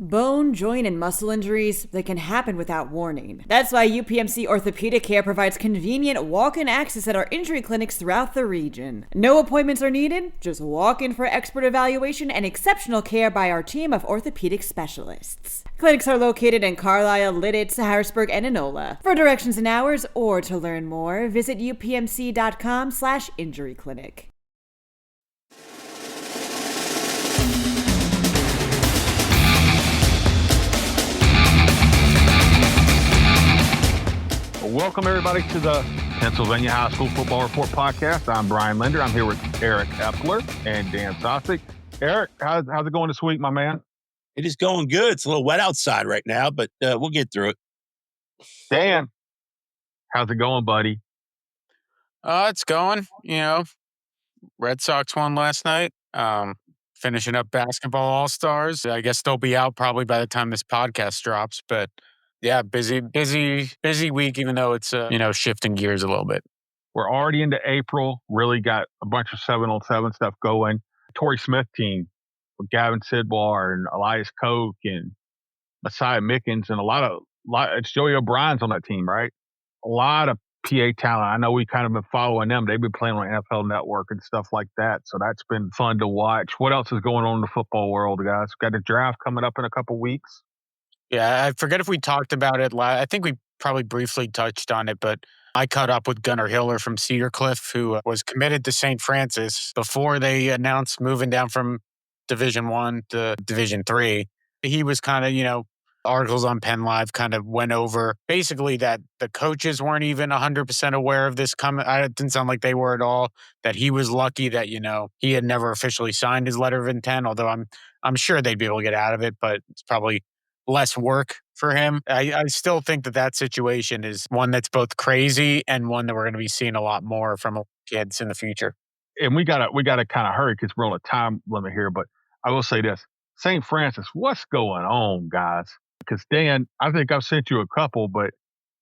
Bone, joint, and muscle injuries, they can happen without warning. That's why UPMC Orthopedic Care provides convenient walk-in access at our injury clinics throughout the region. No appointments are needed, just walk in for expert evaluation and exceptional care by our team of orthopedic specialists. Clinics are located in Carlisle, Lidditz, Harrisburg, and Enola. For directions and hours or to learn more, visit upmc.com/injuryclinic. Welcome, everybody, to the Pennsylvania High School Football Report podcast. I'm Brian Linder. I'm here with Eric Epler and Dan Sostek. Eric, how's it going this week, my man? It is going good. It's a little wet outside right now, but we'll get through it. Dan, how's it going, buddy? It's going. Red Sox won last night. Finishing up basketball all-stars. I guess they'll be out probably by the time this podcast drops, but yeah, busy week, even though it's, shifting gears a little bit. We're already into April, really got a bunch of 7-on-7 stuff going. Torrey Smith team with Gavin Sidwar and Elias Koch and Messiah Mickens and a lot it's Joey O'Brien's on that team, right? A lot of PA talent. I know we kind of been following them. They've been playing on the NFL Network and stuff like that. So that's been fun to watch. What else is going on in the football world, guys? Got a draft coming up in a couple weeks. Yeah, I forget if we talked about it. I think we probably briefly touched on it, but I caught up with Gunnar Hiller from Cedar Cliff, who was committed to St. Francis before they announced moving down from Division I to Division III. He was kind of, articles on PennLive kind of went over basically that the coaches weren't even 100% aware of this coming. It didn't sound like they were at all, that he was lucky that, he had never officially signed his letter of intent, although I'm sure they'd be able to get out of it, but it's probably less work for him. I still think that situation is one that's both crazy and one that we're going to be seeing a lot more from kids in the future. And we gotta kind of hurry because we're on a time limit here. But I will say this: St. Francis, what's going on, guys? Because Dan, I think I've sent you a couple, but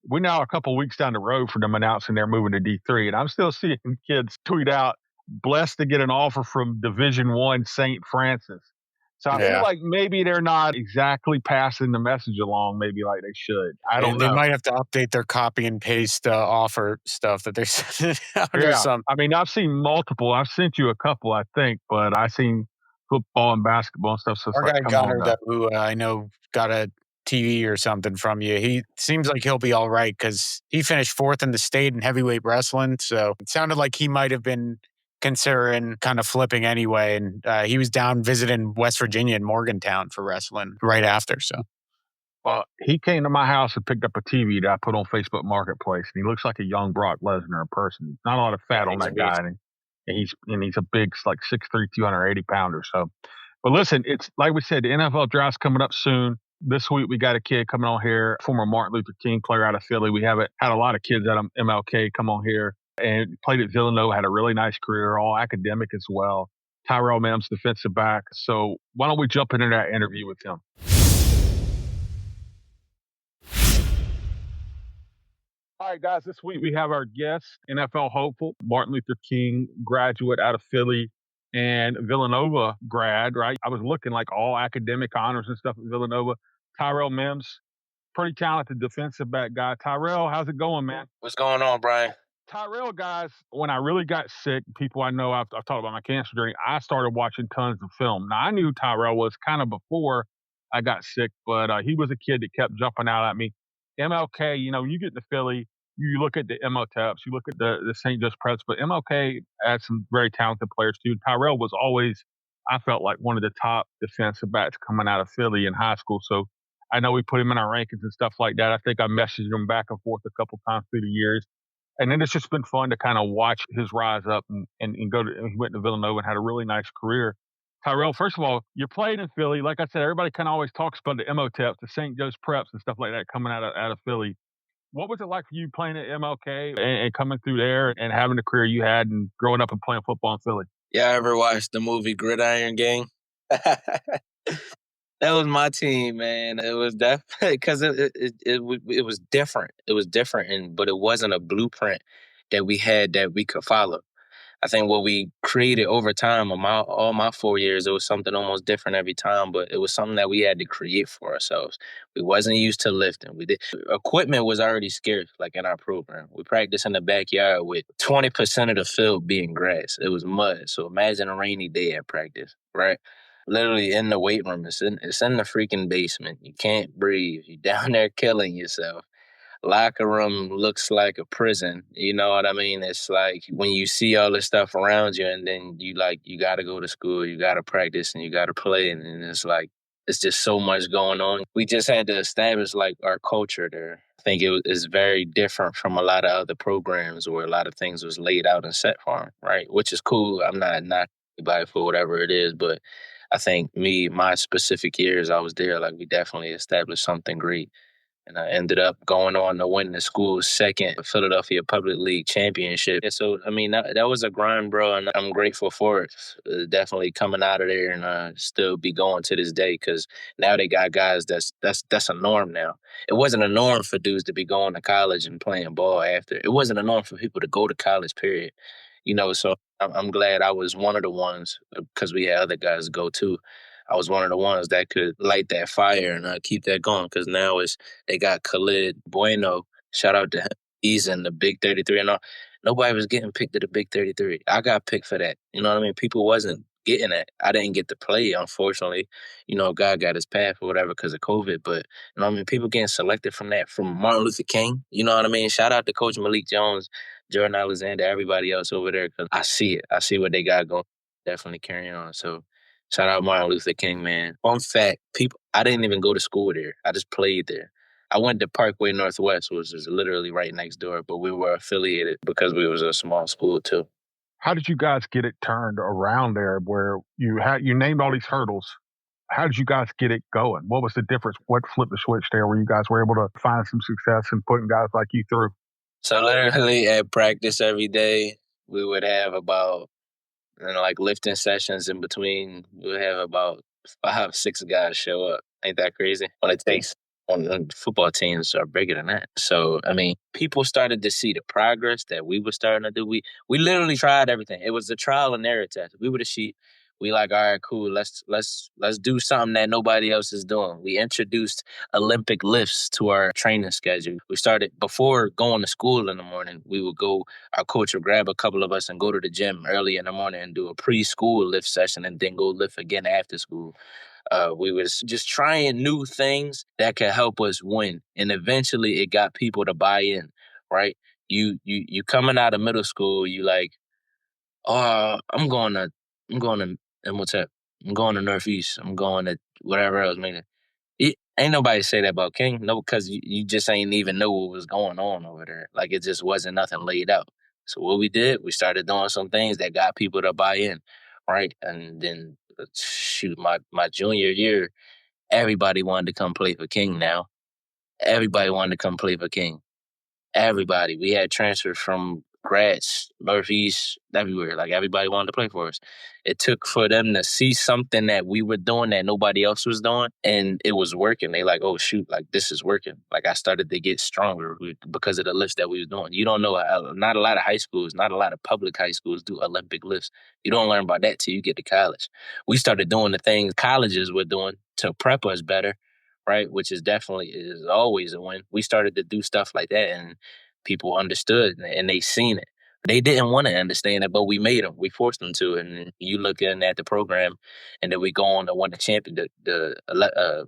we're now a couple weeks down the road for them announcing they're moving to D3, and I'm still seeing kids tweet out, "Blessed to get an offer from Division I St. Francis." So I feel like maybe they're not exactly passing the message along, maybe like they should. I don't know. They might have to update their copy and paste offer stuff that they're sending out or something. I mean, I've seen multiple. I've sent you a couple, I think, but I've seen football and basketball and stuff. So our guy Gunnar, who I know got a TV or something from you, he seems like he'll be all right because he finished 4th in the state in heavyweight wrestling. So it sounded like he might have been considering kind of flipping anyway. And he was down visiting West Virginia in Morgantown for wrestling right after. So, well, he came to my house and picked up a TV that I put on Facebook Marketplace, and he looks like a young Brock Lesnar in person. Not a lot of fat on that guy, and he's a big, like 6'3", 280 pounder. So, but listen, it's like we said, the NFL draft's coming up soon. This week we got a kid coming on here, former Martin Luther King player out of Philly. We haven't had a lot of kids out of MLK come on here. And played at Villanova, had a really nice career, all academic as well. Tyrell Mims, defensive back. So why don't we jump into that interview with him? All right, guys, this week we have our guest, NFL hopeful, Martin Luther King graduate out of Philly and Villanova grad, right? I was looking like all academic honors and stuff at Villanova. Tyrell Mims, pretty talented defensive back guy. Tyrell, how's it going, man? What's going on, Brian? Tyrell, guys, when I really got sick, people I know, I've talked about my cancer journey, I started watching tons of film. Now, I knew who Tyrell was kind of before I got sick, but he was a kid that kept jumping out at me. MLK, you get to Philly, you look at the MOTEPs, you look at the St. Joe's Preps, but MLK had some very talented players too. Tyrell was always, I felt like, one of the top defensive backs coming out of Philly in high school. So I know we put him in our rankings and stuff like that. I think I messaged him back and forth a couple times through the years. And then it's just been fun to kind of watch his rise up and go to. He went to Villanova and had a really nice career. Tyrell, first of all, you played in Philly. Like I said, everybody kind of always talks about the MOTEPs, the St. Joe's Preps and stuff like that coming out of Philly. What was it like for you playing at MLK and coming through there and having the career you had and growing up and playing football in Philly? Yeah, I ever watched the movie Gridiron Gang? That was my team, man. It was definitely because it was different. It was different, but it wasn't a blueprint that we had that we could follow. I think what we created over time, all my 4 years, it was something almost different every time, but it was something that we had to create for ourselves. We wasn't used to lifting. We did Equipment was already scarce, like in our program. We practiced in the backyard with 20% of the field being grass. It was mud. So imagine a rainy day at practice, right? Literally in the weight room. It's in the freaking basement. You can't breathe. You're down there killing yourself. Locker room looks like a prison. You know what I mean? It's like when you see all this stuff around you, and then you got to go to school, you got to practice, and you got to play, and it's like it's just so much going on. We just had to establish like our culture there. I think is very different from a lot of other programs where a lot of things was laid out and set for them, right? Which is cool. I'm not anybody for whatever it is, but I think my specific years I was there, like we definitely established something great. And I ended up going on to win the school's second Philadelphia Public League championship. And so, I mean, that was a grind, bro, and I'm grateful for it. Definitely coming out of there and still be going to this day because now they got guys that's a norm now. It wasn't a norm for dudes to be going to college and playing ball after. It wasn't a norm for people to go to college, period. So I'm glad I was one of the ones because we had other guys go too. I was one of the ones that could light that fire and keep that going because now they got Khalid Bueno. Shout out to him. He's in the Big 33 and all. Nobody was getting picked to the Big 33. I got picked for that. You know what I mean? People wasn't getting it. I didn't get to play, unfortunately. God got his path or whatever because of COVID. But, you know what I mean? People getting selected from that, from Martin Luther King. You know what I mean? Shout out to Coach Malik Jones, Jordan Alexander, everybody else over there because I see it. I see what they got going. Definitely carrying on. So, shout out Martin Luther King, man. Fun fact, I didn't even go to school there. I just played there. I went to Parkway Northwest, which is literally right next door, but we were affiliated because we was a small school too. How did you guys get it turned around there where you named all these hurdles? How did you guys get it going? What was the difference? What flipped the switch there where you guys were able to find some success in putting guys like you through? So literally at practice every day, we would have about, like lifting sessions in between, we would have about 5, 6 guys show up. Ain't that crazy? When it takes on football teams are bigger than that. So I mean, people started to see the progress that we were starting to do. We literally tried everything. It was a trial and error test. We were the sheep. We like, all right, cool. Let's do something that nobody else is doing. We introduced Olympic lifts to our training schedule. We started before going to school in the morning. We would go. Our coach would grab a couple of us and go to the gym early in the morning and do a preschool lift session, and then go lift again after school. We was just trying new things that could help us win, and eventually it got people to buy in. Right? You coming out of middle school, you like, oh, I'm going to MTech. I'm going to Northeast. I'm going to whatever else, man. Ain't nobody say that about King, no, because you just ain't even know what was going on over there. Like it just wasn't nothing laid out. So what we did, we started doing some things that got people to buy in, right? And then shoot, my junior year, everybody wanted to come play for King now. Everybody wanted to come play for King. Everybody. We had transfers from grads, Northeast, everywhere. Like everybody wanted to play for us. It took for them to see something that we were doing that nobody else was doing, and it was working. They like, oh shoot, like this is working. Like I started to get stronger because of the lifts that we was doing. You don't know, not a lot of high schools, not a lot of public high schools do Olympic lifts. You don't learn about that till you get to college. We started doing the things colleges were doing to prep us better, right? Which is always a win. We started to do stuff like that, and people understood and they seen it. They didn't want to understand it, but we made them. We forced them to. And you looking at the program, and then we go on to win the champion.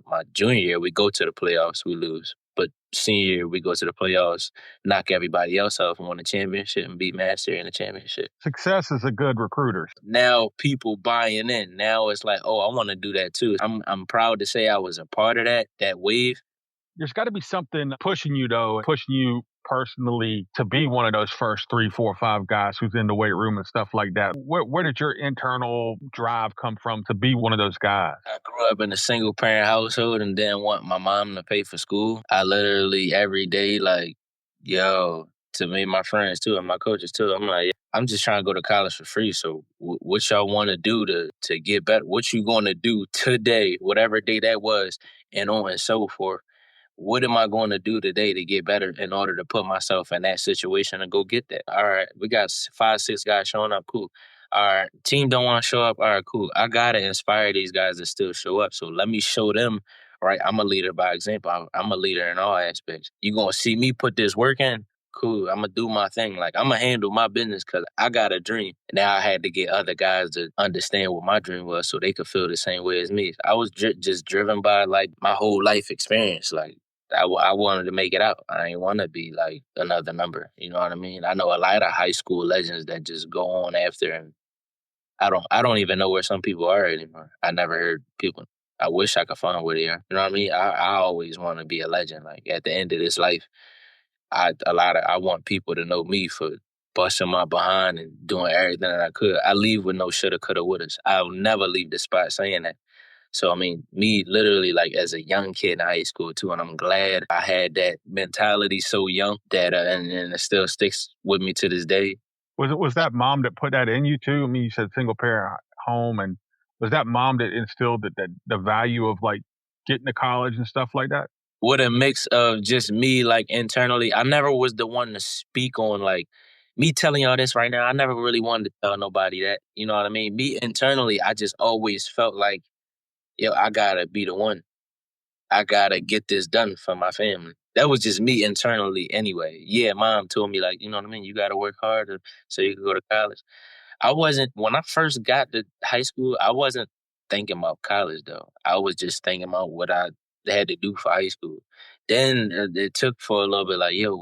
My junior year, we go to the playoffs, we lose. But senior year, we go to the playoffs, knock everybody else off, and win the championship, and beat Master in the championship. Success is a good recruiter. Now people buying in. Now it's like, oh, I want to do that too. I'm proud to say I was a part of that wave. There's got to be something pushing you personally to be one of those first 3, 4, 5 guys who's in the weight room and stuff like that. Where did your internal drive come from to be one of those guys? I grew up in a single parent household and didn't want my mom to pay for school. I literally every day, like, yo, to me, my friends too, and my coaches too, I'm like, I'm just trying to go to college for free. So what y'all want to do to get better? What you going to do today, whatever day that was, and on and so forth. what am I going to do today to get better in order to put myself in that situation and go get that? All right, we got 5, 6 guys showing up. Cool. All right, team don't want to show up. All right, cool. I got to inspire these guys to still show up. So let me show them, right? I'm a leader by example. I'm a leader in all aspects. You're going to see me put this work in. Cool. I'm going to do my thing. Like, I'm going to handle my business because I got a dream. Now I had to get other guys to understand what my dream was so they could feel the same way as me. I was just driven by, like, my whole life experience. Like, I wanted to make it out. I ain't want to be like another number. You know what I mean? I know a lot of high school legends that just go on after, and I don't even know where some people are anymore. I never heard people. I wish I could find where they are. You know what I mean? I always want to be a legend. Like at the end of this life, I want people to know me for busting my behind and doing everything that I could. I leave with no shoulda, coulda, wouldas. I'll never leave the spot saying that. So, I mean, me literally like as a young kid in high school too, and I'm glad I had that mentality so young that, and it still sticks with me to this day. Was that mom that put that in you too? I mean, you said single parent home, and was that mom that instilled that the value of like getting to college and stuff like that? With a mix of just me like internally, I never was the one to speak on like me telling y'all this right now. I never really wanted to tell nobody that. You know what I mean? Me internally, I just always felt like, yo, I gotta be the one. I gotta get this done for my family. That was just me internally anyway. Yeah, mom told me like, you know what I mean? You gotta work hard so you can go to college. I wasn't, when I first got to high school, I wasn't thinking about college though. I was just thinking about what I had to do for high school. Then it took for a little bit like, yo,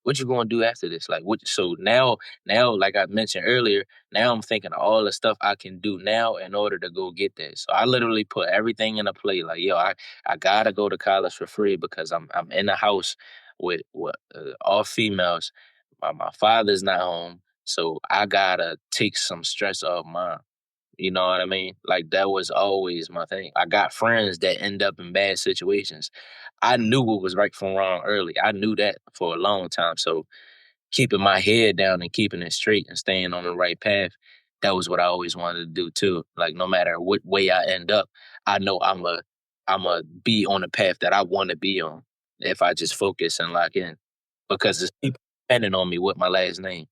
what you gonna do after this? Like what, so now, like I mentioned earlier, now I'm thinking of all the stuff I can do now in order to go get that. So I literally put everything in a play. Like, yo, I gotta go to college for free because I'm in a house with all females. My father's not home. So I gotta take some stress off mine. You know what I mean? Like that was always my thing. I got friends that end up in bad situations. I knew what was right from wrong early. I knew that for a long time. So keeping my head down and keeping it straight and staying on the right path, that was what I always wanted to do too. Like no matter what way I end up, I know I'm a be on the path that I want to be on if I just focus and lock in. Because there's people depending on me with my last name.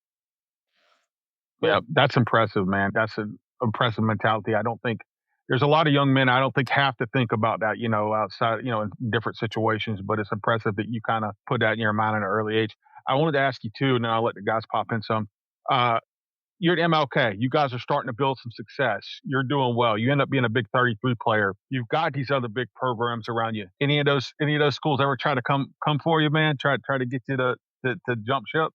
Yeah, that's impressive, man. That's an impressive mentality. I don't think there's a lot of young men I don't think have to think about that, outside, in different situations, but it's impressive that you kind of put that in your mind at an early age. I wanted to ask you too, and then I'll let the guys pop in some. You're at MLK. You guys are starting to build some success. You're doing well. You end up being a big 33 player. You've got these other big programs around you. Any of those schools ever try to come for you, man? Try to get you to jump ship?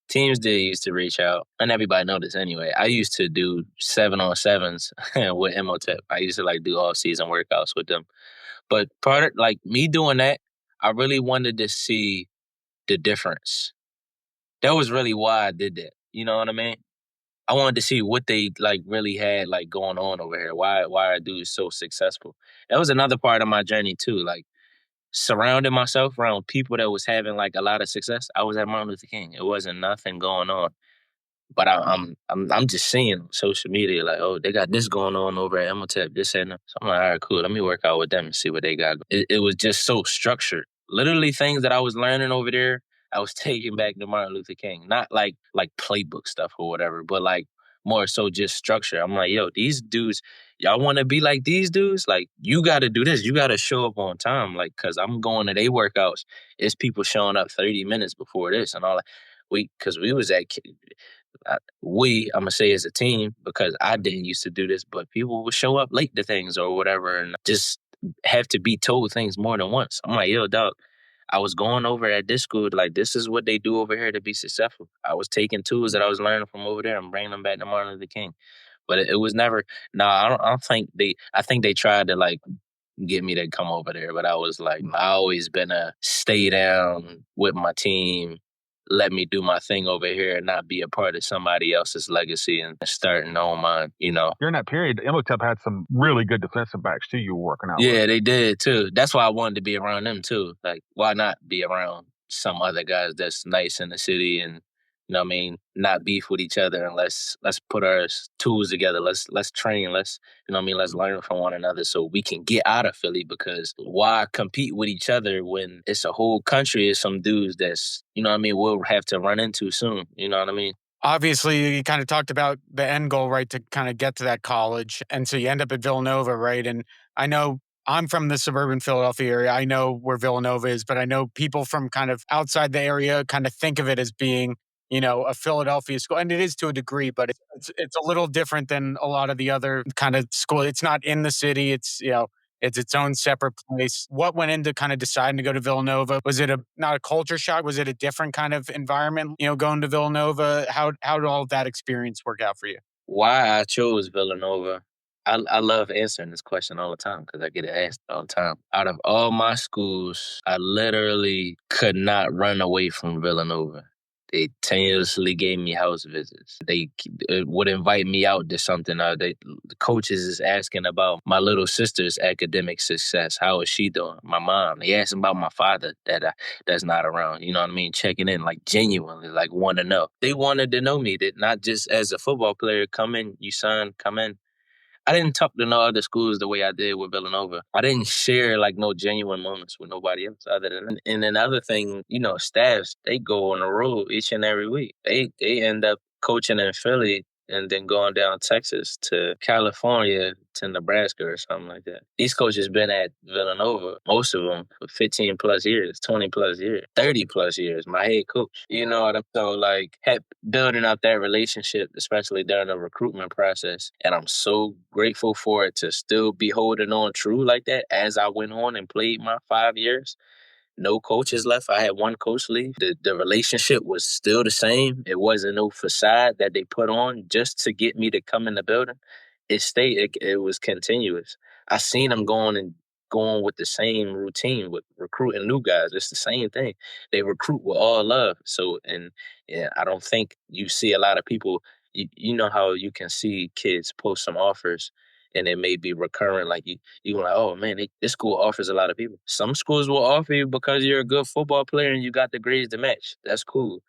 Teams did used to reach out, and everybody know this anyway. I used to do 7-on-7s with Imhotep. I used to like do all season workouts with them. But part of like me doing that, I really wanted to see the difference. That was really why I did that. You know what I mean? I wanted to see what they like really had like going on over here. Why our dude is so successful. That was another part of my journey too. Like surrounding myself around people that was having like a lot of success. I was at Martin Luther King. It wasn't nothing going on. But I'm just seeing on social media like, oh, they got this going on over at Imhotep, this and that. So I'm like, all right, cool. Let me work out with them and see what they got. It was just so structured. Literally things that I was learning over there, I was taking back to Martin Luther King. Not like playbook stuff or whatever, but like more so just structure. I'm like, yo, these dudes, y'all want to be like these dudes? Like, you got to do this. You got to show up on time. Like, because I'm going to their workouts. It's people showing up 30 minutes before this and all that. Because we was at I'm gonna say as a team because I didn't used to do this, but people would show up late to things or whatever and just have to be told things more than once. I'm like, yo, dog, I was going over at this school, like this is what they do over here to be successful. I was taking tools that I was learning from over there and bringing them back to Martin Luther King. But it was never. No, I don't think they. I think they tried to like get me to come over there, but I was like, I always been a stay down with my team, let me do my thing over here and not be a part of somebody else's legacy and starting on mine. During that period, Imhotep had some really good defensive backs too you were working out Yeah, with. they did too. That's why I wanted to be around them too. Like, why not be around some other guys that's nice in the city and you know what I mean, not beef with each other, and let's put our tools together. Let's train. Let's, you know what I mean, let's learn from one another so we can get out of Philly, because why compete with each other when it's a whole country of some dudes that's, you know what I mean, we'll have to run into soon. You know what I mean? Obviously, you kind of talked about the end goal, right, to kind of get to that college. And so you end up at Villanova, right? And I know I'm from the suburban Philadelphia area. I know where Villanova is, but I know people from kind of outside the area kind of think of it as being, a Philadelphia school. And it is to a degree, but it's a little different than a lot of the other kind of school. It's not in the city. It's its own separate place. What went into kind of deciding to go to Villanova? Was it not a culture shock? Was it a different kind of environment, going to Villanova? How did all of that experience work out for you? Why I chose Villanova. I love answering this question all the time because I get it asked all the time. Out of all my schools, I literally could not run away from Villanova. They continuously gave me house visits. They would invite me out to something. The coaches is asking about my little sister's academic success. How is she doing? My mom. They asking about my father that's not around. You know what I mean? Checking in, like genuinely, like want to know. They wanted to know me, that not just as a football player. Come in, you son, come in. I didn't talk to no other schools the way I did with Villanova. I didn't share like no genuine moments with nobody else other than that. And another thing, staffs, they go on the road each and every week. They end up coaching in Philly and then going down Texas to California to Nebraska or something like that. These coaches been at Villanova, most of them, for 15 plus years, 20 plus years, 30 plus years, my head coach. You know what I'm so like building up that relationship, especially during the recruitment process. And I'm so grateful for it to still be holding on true like that as I went on and played my 5 years. No coaches left. I had one coach leave. The relationship was still the same. It wasn't no facade that they put on just to get me to come in the building. It stayed. It was continuous. I seen them going with the same routine with recruiting new guys. It's the same thing. They recruit with all love. So, and yeah, I don't think you see a lot of people. You know how you can see kids post some offers and it may be recurring. Like you're like, oh man, this school offers a lot of people. Some schools will offer you because you're a good football player and you got the grades to match. That's cool.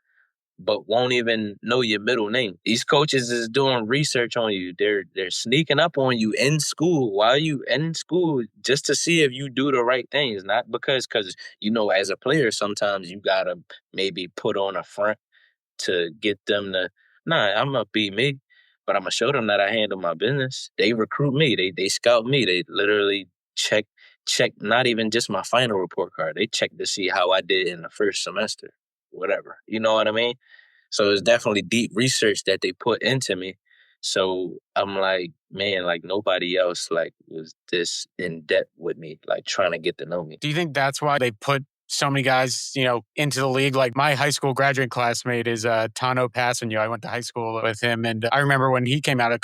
But won't even know your middle name. These coaches is doing research on you. They're sneaking up on you in school while you in school just to see if you do the right things. Not because as a player, sometimes you gotta maybe put on a front to get them to, nah, I'm gonna be me, but I'm gonna show them that I handle my business. They recruit me, they scout me, they literally check not even just my final report card. They check to see how I did in the first semester, whatever. You know what I mean? So it's definitely deep research that they put into me. So I'm like, man, like nobody else like was this in depth with me, like trying to get to know me. Do you think that's why they put so many guys, into the league? Like my high school graduate classmate is Tano Passanio. I went to high school with him, and I remember when he came out of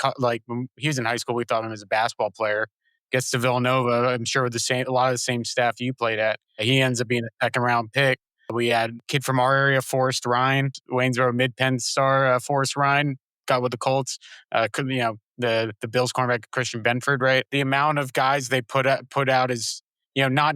when he was in high school, we thought of him as a basketball player. Gets to Villanova, I'm sure with a lot of the same staff you played at. He ends up being a second round pick. We had a kid from our area, Forrest Ryan, Waynesboro mid-Penn star, Forrest Ryan, got with the Colts. The Bills cornerback Christian Benford, right? The amount of guys they put out is not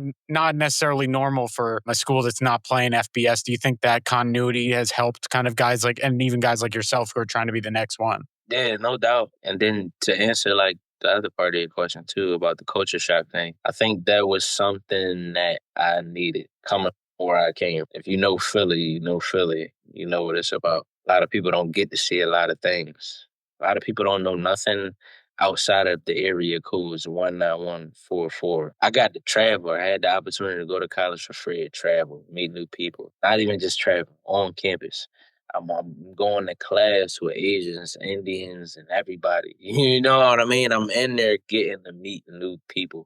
necessarily normal for a school that's not playing FBS. Do you think that continuity has helped kind of guys and even guys like yourself who are trying to be the next one? Yeah, no doubt. And then to answer like the other part of your question too about the culture shock thing, I think that was something that I needed coming from where I came. If you know Philly, you know Philly. You know what it's about. A lot of people don't get to see a lot of things. A lot of people don't know nothing outside of the area codes 19144. I got to travel. I had the opportunity to go to college for free, travel, meet new people. Not even just travel, on campus. I'm going to class with Asians, Indians, and everybody. You know what I mean? I'm in there getting to meet new people.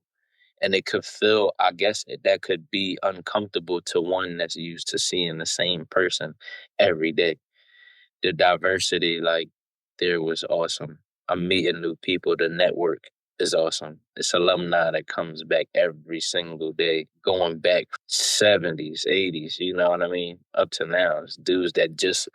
And it could feel, I guess, that could be uncomfortable to one that's used to seeing the same person every day. The diversity, like, there was awesome. I'm meeting new people. The network is awesome. It's alumni that comes back every single day, going back 70s, 80s, you know what I mean? Up to now. It's dudes that just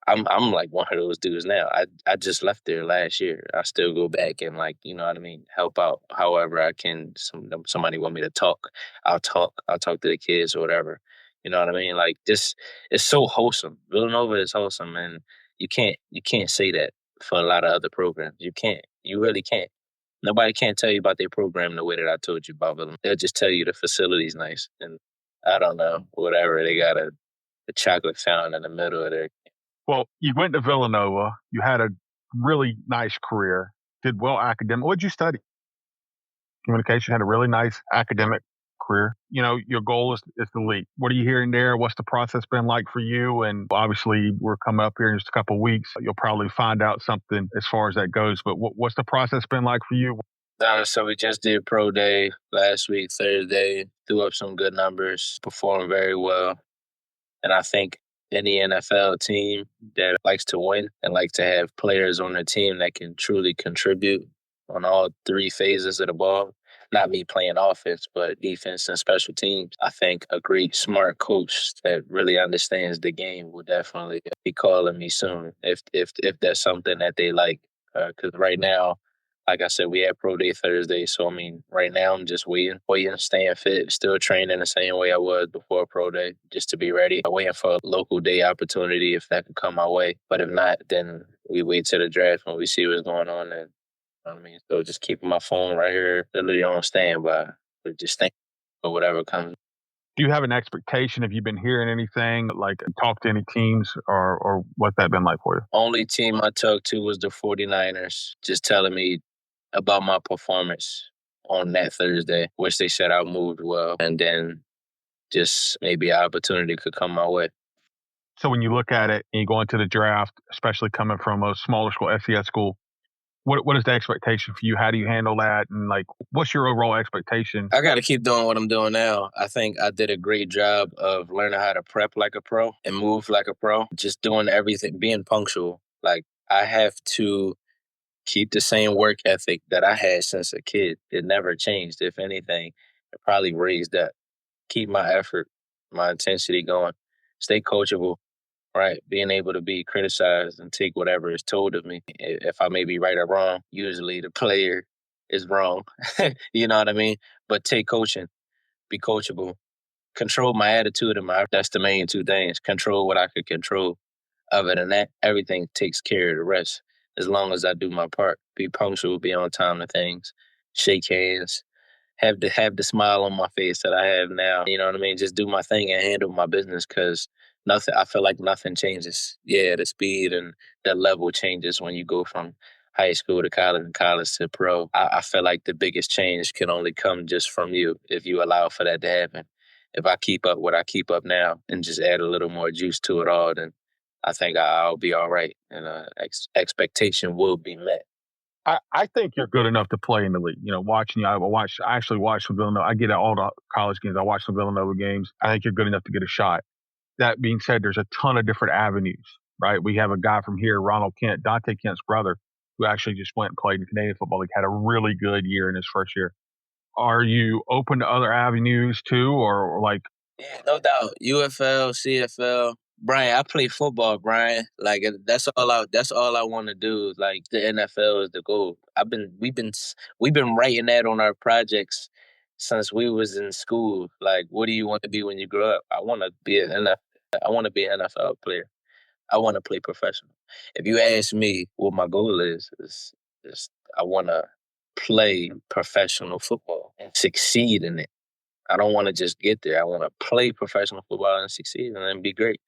I'm like one of those dudes now. I just left there last year. I still go back and like, you know what I mean, help out however I can. Somebody want me to talk, I'll talk. I'll talk to the kids or whatever. You know what I mean? Like this, it's so wholesome. Villanova is wholesome, and you can't say that for a lot of other programs. You can't. You really can't. Nobody can't tell you about their program the way that I told you about Villanova. They'll just tell you the facility's nice, and I don't know, whatever. They got a chocolate fountain in the middle of their. Well, you went to Villanova. You had a really nice career. Did well academic. What did you study? Communication. Had a really nice academic career. You know, your goal is the league. What are you hearing there? What's the process been like for you? And obviously, we're coming up here in just a couple of weeks. You'll probably find out something as far as that goes. But what's the process been like for you? So we just did pro day last week, Thursday. Threw up some good numbers. Performed very well. And I think any NFL team that likes to win and like to have players on their team that can truly contribute on all three phases of the ball, not me playing offense, but defense and special teams, I think a great, smart coach that really understands the game will definitely be calling me soon if that's something that they like. Because right now, like I said, we had pro day Thursday. So, I mean, right now I'm just waiting, staying fit, still training the same way I was before pro day, just to be ready. I'm waiting for a local day opportunity if that could come my way. But if not, then we wait till the draft when we see what's going on. And I mean, so just keeping my phone right here, literally on standby, but just think for whatever comes. Do you have an expectation? Have you been hearing anything, like talk to any teams or what's that been like for you? Only team I talked to was the 49ers, just telling me about my performance on that Thursday, which they said I moved well, and then just maybe an opportunity could come my way. So when you look at it and you go into the draft, especially coming from a smaller school, FCS school, what is the expectation for you? How do you handle that? And like, what's your overall expectation? I got to keep doing what I'm doing now. I think I did a great job of learning how to prep like a pro and move like a pro, just doing everything, being punctual. Like I have to keep the same work ethic that I had since a kid. It never changed. If anything, it probably raised up. Keep my effort, my intensity going. Stay coachable, right? Being able to be criticized and take whatever is told of me. If I may be right or wrong, usually the player is wrong. You know what I mean? But take coaching, be coachable, control my attitude and that's the main two things. Control what I could control. Other than that, everything takes care of the rest. As long as I do my part, be punctual, be on time to things, shake hands, have the smile on my face that I have now. You know what I mean? Just do my thing and handle my business because nothing. I feel like nothing changes. Yeah, the speed and the level changes when you go from high school to college and college to pro. I feel like the biggest change can only come just from you if you allow for that to happen. If I keep up what I keep up now and just add a little more juice to it all, then I think I'll be all right, and expectation will be met. I think you're good enough to play in the league. You know, watching you, I actually watch some Villanova. I get at all the college games. I watch some Villanova games. I think you're good enough to get a shot. That being said, there's a ton of different avenues, right? We have a guy from here, Ronald Kent, Dante Kent's brother, who actually just went and played in the Canadian Football League, had a really good year in his first year. Are you open to other avenues too, or like? Yeah, no doubt. UFL, CFL. Brian, I play football, Brian. Like that's all I want to do. Like the NFL is the goal. We've been writing that on our projects since we was in school. Like, what do you want to be when you grow up? I want to be an NFL. I want to be an NFL player. I want to play professional. If you ask me what my goal is I want to play professional football and succeed in it. I don't want to just get there. I want to play professional football and succeed and then be great.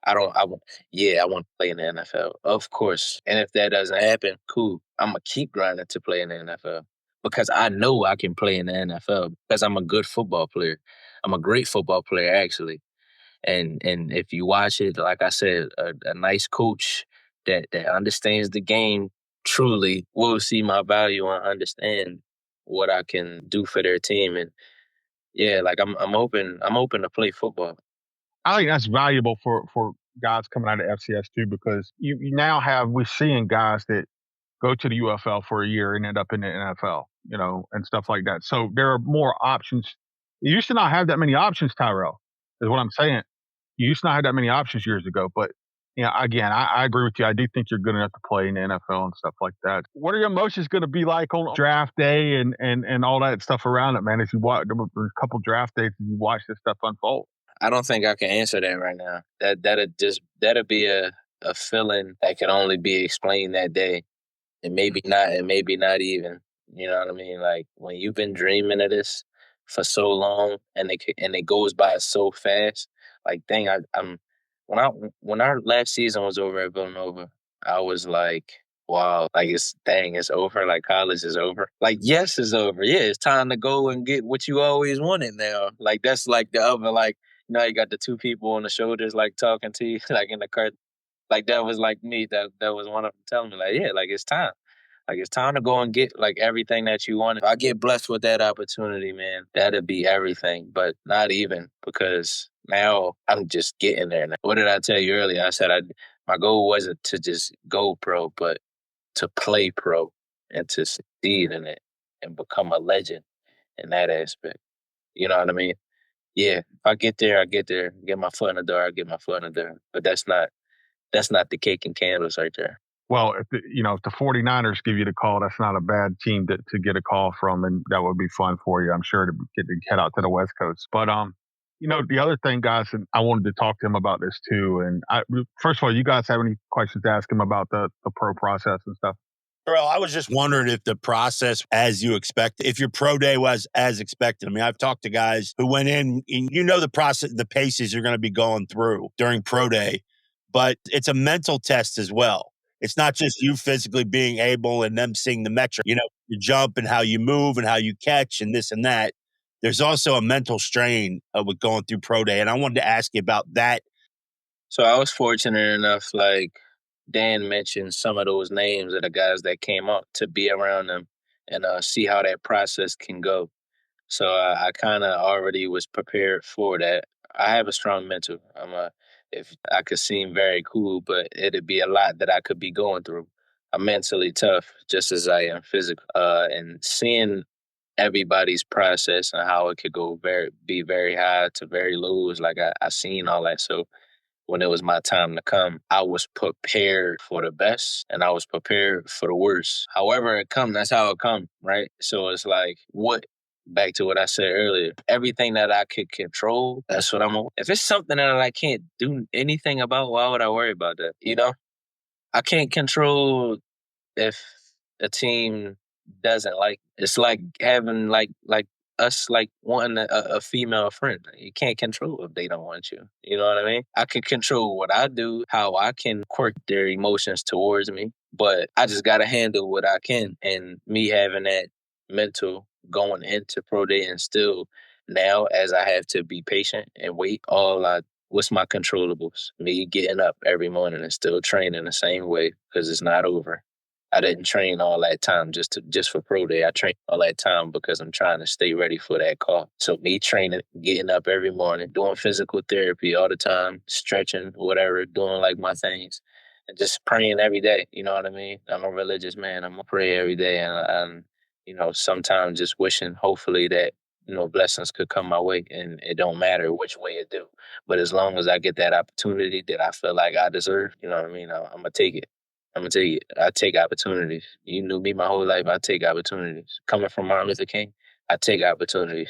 I want to play in the NFL, of course. And if that doesn't happen, cool. I'm going to keep grinding to play in the NFL because I know I can play in the NFL because I'm a good football player. I'm a great football player, actually. And if you watch it, like I said, a nice coach that understands the game truly will see my value and understand what I can do for their team. And yeah, like I'm open to play football. I think that's valuable for guys coming out of FCS too, because you now we're seeing guys that go to the UFL for a year and end up in the NFL, you know, and stuff like that. So there are more options. You used to not have that many options, Tyrell, is what I'm saying. You used to not have that many options years ago. But, you know, again, I agree with you. I do think you're good enough to play in the NFL and stuff like that. What are your emotions going to be like on draft day and all that stuff around it, man, as you watch? There were a couple draft days and you watch this stuff unfold. I don't think I can answer that right now. That'll be a feeling that can only be explained that day. And maybe not even. You know what I mean? Like when you've been dreaming of this for so long, and it goes by so fast. Like, dang, I'm when I when our last season was over at Villanova, I was like, wow, like it's over. Like college is over. Like yes, it's over. Yeah, it's time to go and get what you always wanted now. Like that's like the other like. You got the two people on the shoulders like talking to you like in the car. Like that was like me. That was one of them telling me like, yeah, like it's time. Like it's time to go and get like everything that you want. If I get blessed with that opportunity, man, that'd be everything. But not even because now I'm just getting there. Now. What did I tell you earlier? I said my goal wasn't to just go pro, but to play pro and to succeed in it and become a legend in that aspect. You know what I mean? Yeah, if I get there, I get there. Get my foot in the door, I get my foot in the door. But that's not the cake and candles right there. Well, if the 49ers give you the call, that's not a bad team to get a call from, and that would be fun for you, I'm sure, to get to head out to the West Coast. But the other thing, guys, and I wanted to talk to him about this too. And first of all, you guys have any questions to ask him about the pro process and stuff? Earl, I was just wondering if the process as you expected, if your pro day was as expected. I mean, I've talked to guys who went in and the process, the paces you're going to be going through during pro day, but it's a mental test as well. It's not just you physically being able and them seeing the metric, you jump and how you move and how you catch and this and that. There's also a mental strain with going through pro day. And I wanted to ask you about that. So I was fortunate enough, like Dan mentioned, some of those names of the guys that came up to be around them and see how that process can go. So I kind of already was prepared for that. I have a strong mental. If I could seem very cool, but it'd be a lot that I could be going through. I'm mentally tough, just as I am physical. And seeing everybody's process and how it could be very high to very low is like I seen all that. So when it was my time to come, I was prepared for the best and I was prepared for the worst. However it come, that's how it come, right? So it's like back to what I said earlier, everything that I could control, that's what I'm on. If it's something that I can't do anything about, why would I worry about that? I can't control if a team doesn't like. It's like having like us like wanting a female friend. You can't control if they don't want you. You know what I mean? I can control what I do, how I can quirk their emotions towards me, but I just gotta handle what I can. And me having that mental going into pro day and still now as I have to be patient and wait, what's my controllables? Me getting up every morning and still training the same way because it's not over. I didn't train all that time just for pro day. I trained all that time because I'm trying to stay ready for that call. So me training, getting up every morning, doing physical therapy all the time, stretching, whatever, doing like my things, and just praying every day. You know what I mean? I'm a religious man. I'm gonna pray every day, and sometimes just wishing, hopefully that blessings could come my way, and it don't matter which way it do. But as long as I get that opportunity that I feel like I deserve, you know what I mean? I'm gonna take it. I'm gonna tell you, I take opportunities. You knew me my whole life. I take opportunities. Coming from Martin Luther King, I take opportunities.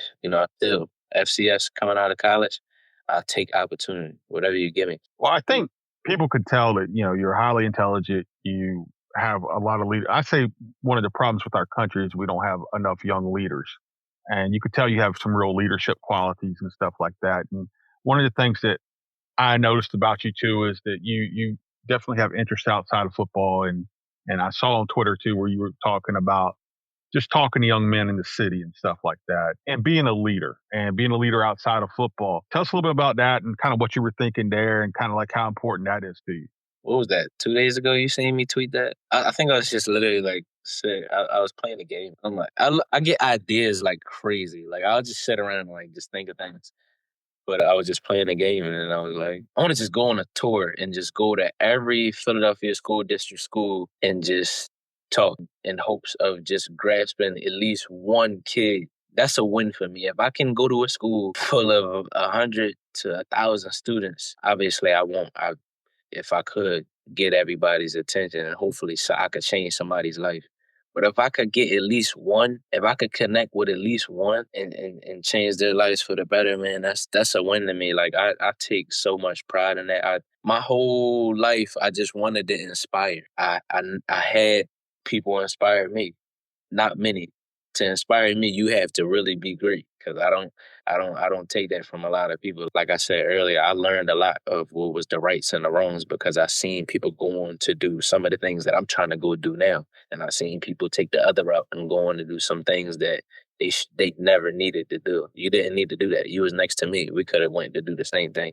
Still FCS coming out of college, I take opportunity. Whatever you give me. Well, I think people could tell that you're highly intelligent. You have a lot of leaders. I say one of the problems with our country is we don't have enough young leaders, and you could tell you have some real leadership qualities and stuff like that. And one of the things that I noticed about you too is that you definitely have interests outside of football, and I saw on Twitter too where you were talking about just talking to young men in the city and stuff like that, and being a leader outside of football. Tell us a little bit about that and kind of what you were thinking there, and kind of like how important that is to you. What was that? 2 days ago, you seen me tweet that? I think I was just literally like, sick. I was playing the game. I'm like, I get ideas like crazy. Like I'll just sit around and like just think of things. But I was just playing the game, and then I was like, I want to just go on a tour and just go to every Philadelphia school district school and just talk in hopes of just grasping at least one kid. That's a win for me. If I can go to a school full of 100 to 1,000 students, obviously I won't. If I could get everybody's attention and hopefully so I could change somebody's life. But if I could get at least one, if I could connect with at least one and change their lives for the better, man, that's a win to me. Like I take so much pride in that. My whole life I just wanted to inspire. I had people inspire me, not many. To inspire me, you have to really be great. Cause I don't take that from a lot of people. Like I said earlier, I learned a lot of what was the rights and the wrongs because I seen people go on to do some of the things that I'm trying to go do now, and I seen people take the other route and go on to do some things that they never needed to do. You didn't need to do that. You was next to me. We could have went to do the same thing.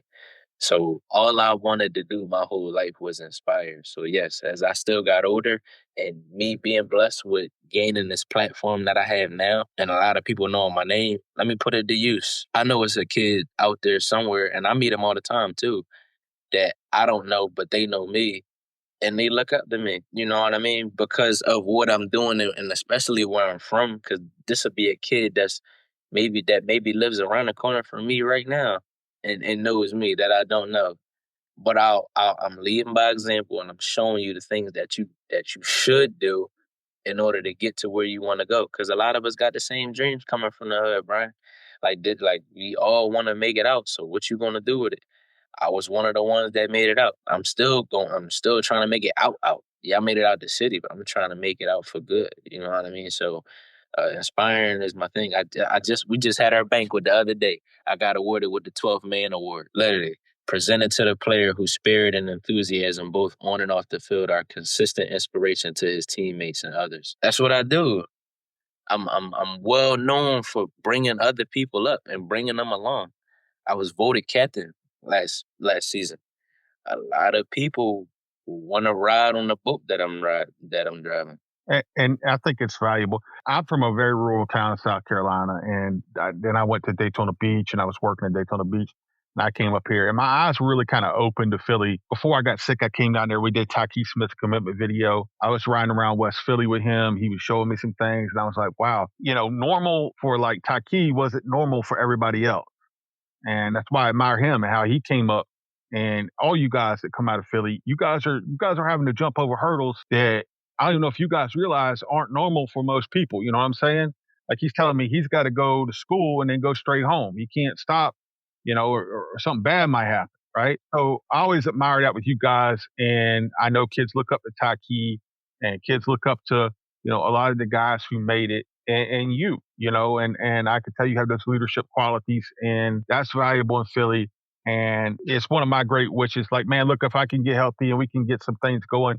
So all I wanted to do my whole life was inspire. So yes, as I still got older and me being blessed with gaining this platform that I have now and a lot of people knowing my name, let me put it to use. I know it's a kid out there somewhere and I meet them all the time too that I don't know, but they know me and they look up to me. You know what I mean? Because of what I'm doing and especially where I'm from, because this would be a kid that maybe lives around the corner from me right now and knows me that I don't know. But I'm leading by example and I'm showing you the things that you should do in order to get to where you want to go. Because a lot of us got the same dreams coming from the hood, Brian. Like we all want to make it out. So what you gonna do with it? I was one of the ones that made it out. I'm still trying to make it out. Yeah, I made it out the city, but I'm trying to make it out for good. You know what I mean? So inspiring is my thing. We just had our banquet the other day. I got awarded with the 12th Man Award. Literally presented to the player whose spirit and enthusiasm, both on and off the field, are consistent inspiration to his teammates and others. That's what I do. I'm well known for bringing other people up and bringing them along. I was voted captain last season. A lot of people want to ride on the boat that I'm driving. And I think it's valuable. I'm from a very rural town in South Carolina, and then I went to Daytona Beach, and I was working at Daytona Beach, and I came up here, and my eyes really kind of opened to Philly. Before I got sick, I came down there. We did Taki Smith's commitment video. I was riding around West Philly with him. He was showing me some things, and I was like, wow, normal for like Taki wasn't normal for everybody else. And that's why I admire him and how he came up. And all you guys that come out of Philly, you guys are having to jump over hurdles that I don't even know if you guys realize aren't normal for most people. You know what I'm saying? Like he's telling me he's got to go to school and then go straight home. He can't stop, or something bad might happen, right? So I always admire that with you guys, and I know kids look up to Taki, and kids look up to a lot of the guys who made it, and and I could tell you have those leadership qualities, and that's valuable in Philly. And it's one of my great wishes. Like, man, look, if I can get healthy and we can get some things going,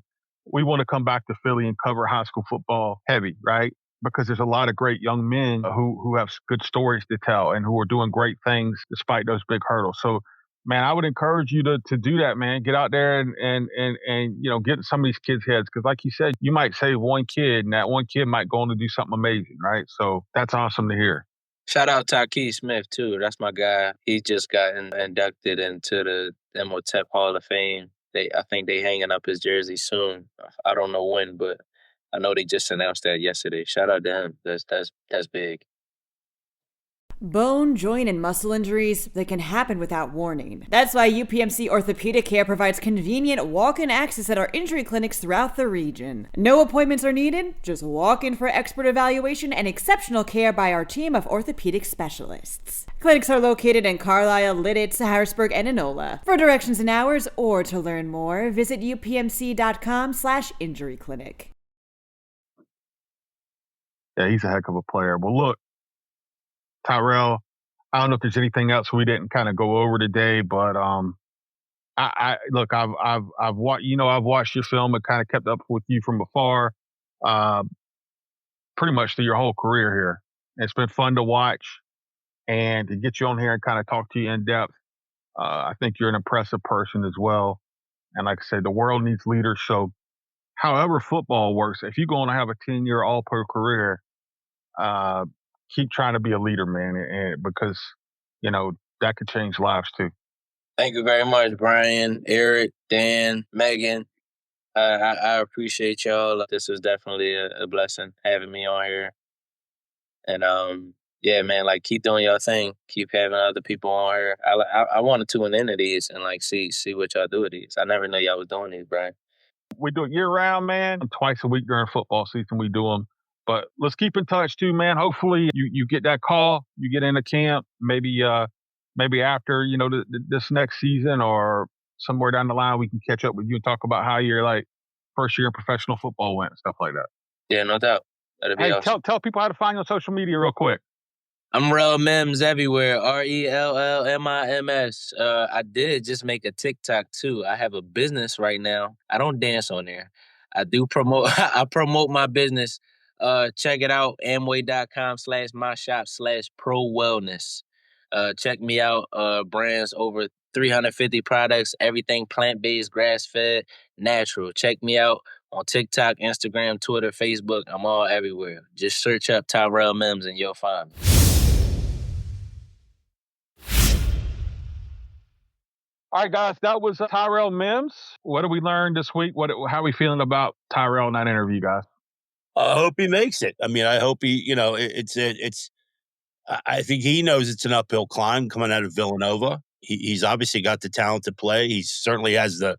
we want to come back to Philly and cover high school football heavy, right? Because there's a lot of great young men who have good stories to tell and who are doing great things despite those big hurdles. So, man, I would encourage you to do that, man. Get out there and get some of these kids' heads. Because like you said, you might save one kid and that one kid might go on to do something amazing, right? So that's awesome to hear. Shout out Taki Smith too. That's my guy. He just got inducted into the MOTEP Hall of Fame. I think they hanging up his jersey soon. I don't know when, but I know they just announced that yesterday. Shout out to him. That's big. Bone, joint, and muscle injuries, they can happen without warning. That's why UPMC Orthopedic Care provides convenient walk-in access at our injury clinics throughout the region. No appointments are needed, just walk in for expert evaluation and exceptional care by our team of orthopedic specialists. Clinics are located in Carlisle, Lidditz, Harrisburg, and Enola. For directions and hours or to learn more, visit upmc.com/injury clinic. Yeah, he's a heck of a player. Well, look, Tyrell, I don't know if there's anything else we didn't kind of go over today, but I look, I've watched your film and kind of kept up with you from afar, uh, pretty much through your whole career here. It's been fun to watch and to get you on here and kind of talk to you in depth. I think you're an impressive person as well. And like I said, the world needs leaders. So however football works, if you're going to have a 10-year all-pro career, uh, keep trying to be a leader, man, and because that could change lives too. Thank you very much, Brian, Eric, Dan, Megan. I appreciate y'all. This was definitely a blessing having me on here. And yeah, man, like keep doing your thing. Keep having other people on here. I wanted to tune into these and like see what y'all do with these. I never knew y'all was doing these, Brian. We do it year round, man. Twice a week during football season, we do them. But let's keep in touch too, man. Hopefully you get that call, you get into camp, maybe after, this next season or somewhere down the line, we can catch up with you and talk about how your first year in professional football went and stuff like that. Yeah, no doubt. That'd be awesome. Tell people how to find you on social media real quick. I'm Rel Mims everywhere. RELLMIMS. I did just make a TikTok too. I have a business right now. I don't dance on there. I do promote. I promote my business. Check it out. Amway.com/myshop/pro wellness. Check me out. Brands over 350 products. Everything plant-based, grass-fed, natural. Check me out on TikTok, Instagram, Twitter, Facebook. I'm all everywhere. Just search up Tyrell Mims and you'll find me. All right, guys, that was Tyrell Mims. What did we learn this week? How are we feeling about Tyrell in that interview, guys? I hope he makes it. I mean, I hope he, I think he knows it's an uphill climb coming out of Villanova. He's obviously got the talent to play. He certainly has the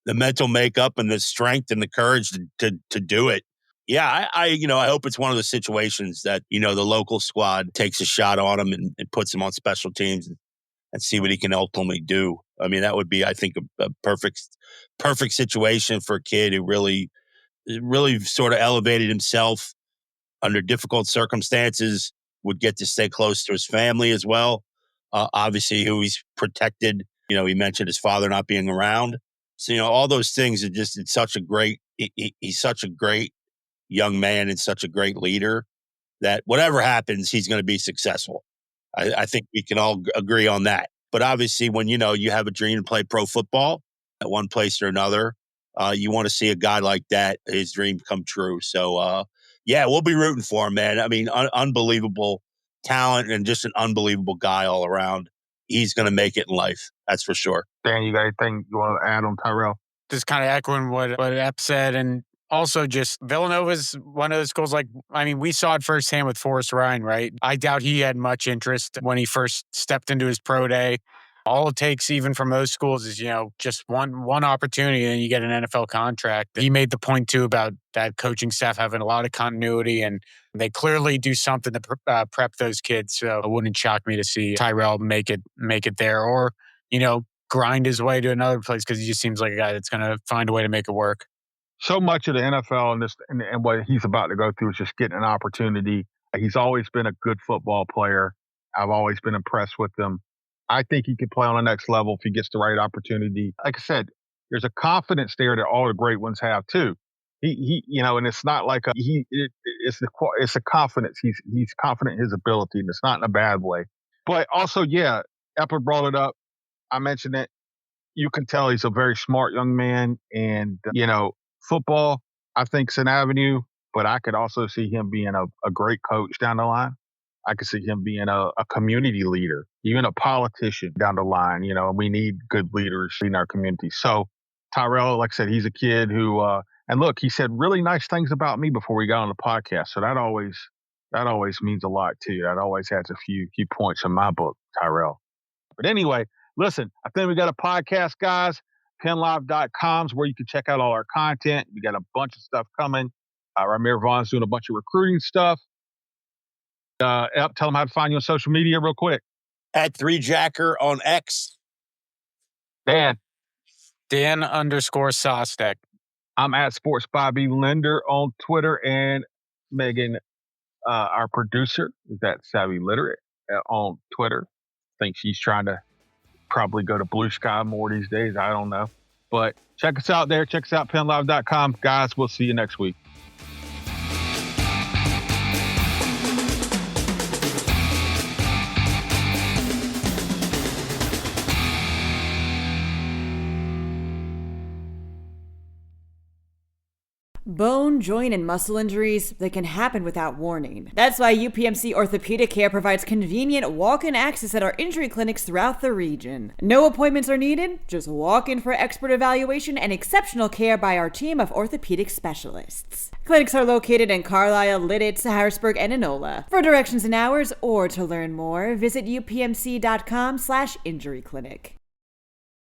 mental makeup and the strength and the courage to do it. Yeah, I hope it's one of the situations that, the local squad takes a shot on him and puts him on special teams and see what he can ultimately do. I mean, that would be, I think, a perfect situation for a kid who really sort of elevated himself under difficult circumstances, would get to stay close to his family as well. Obviously, who he's protected. He mentioned his father not being around. So, all those things are just, he's such a great young man and such a great leader that whatever happens, he's going to be successful. I think we can all agree on that. But obviously, when you have a dream to play pro football at one place or another, you want to see a guy like that, his dream come true. So, we'll be rooting for him, man. I mean, unbelievable talent and just an unbelievable guy all around. He's going to make it in life. That's for sure. Dan, you got anything you want to add on Tyrell? Just kind of echoing what Ep said, and also just Villanova's one of those schools. We saw it firsthand with Forrest Ryan, right? I doubt he had much interest when he first stepped into his pro day. All it takes, even from those schools, is, just one opportunity and you get an NFL contract. He made the point, too, about that coaching staff having a lot of continuity, and they clearly do something to prep those kids. So it wouldn't shock me to see Tyrell make it there or, grind his way to another place, because he just seems like a guy that's going to find a way to make it work. So much of the NFL and what he's about to go through is just getting an opportunity. He's always been a good football player. I've always been impressed with him. I think he could play on the next level if he gets the right opportunity. Like I said, there's a confidence there that all the great ones have too. He and it's not like it's a confidence. He's confident in his ability, and it's not in a bad way. But also, Epler brought it up. I mentioned it. You can tell he's a very smart young man, and football, I think, is an avenue, but I could also see him being a great coach down the line. I could see him being a community leader, even a politician down the line. We need good leaders in our community. So Tyrell, like I said, he's a kid who, and look, he said really nice things about me before we got on the podcast. So that always means a lot too. That always adds a few points in my book, Tyrell. But anyway, listen, I think we got a podcast, guys. PennLive.com is where you can check out all our content. We got a bunch of stuff coming. Ramir Vaughn's doing a bunch of recruiting stuff. Tell them how to find you on social media real quick. At 3Jacker on X. Dan _Sostek. I'm at Sports Bobby Linder on Twitter, and Megan, our producer, is at Savvy Literate on Twitter. I think she's trying to probably go to Blue Sky more these days. I don't know. But check us out there. Check us out, PennLive.com. Guys, we'll see you next week. Bone, joint, and muscle injuries, they can happen without warning. That's why UPMC Orthopedic Care provides convenient walk-in access at our injury clinics throughout the region. No appointments are needed, just walk in for expert evaluation and exceptional care by our team of orthopedic specialists. Clinics are located in Carlisle, Lidditz, Harrisburg, and Enola. For directions and hours or to learn more, visit upmc.com/injuryclinic.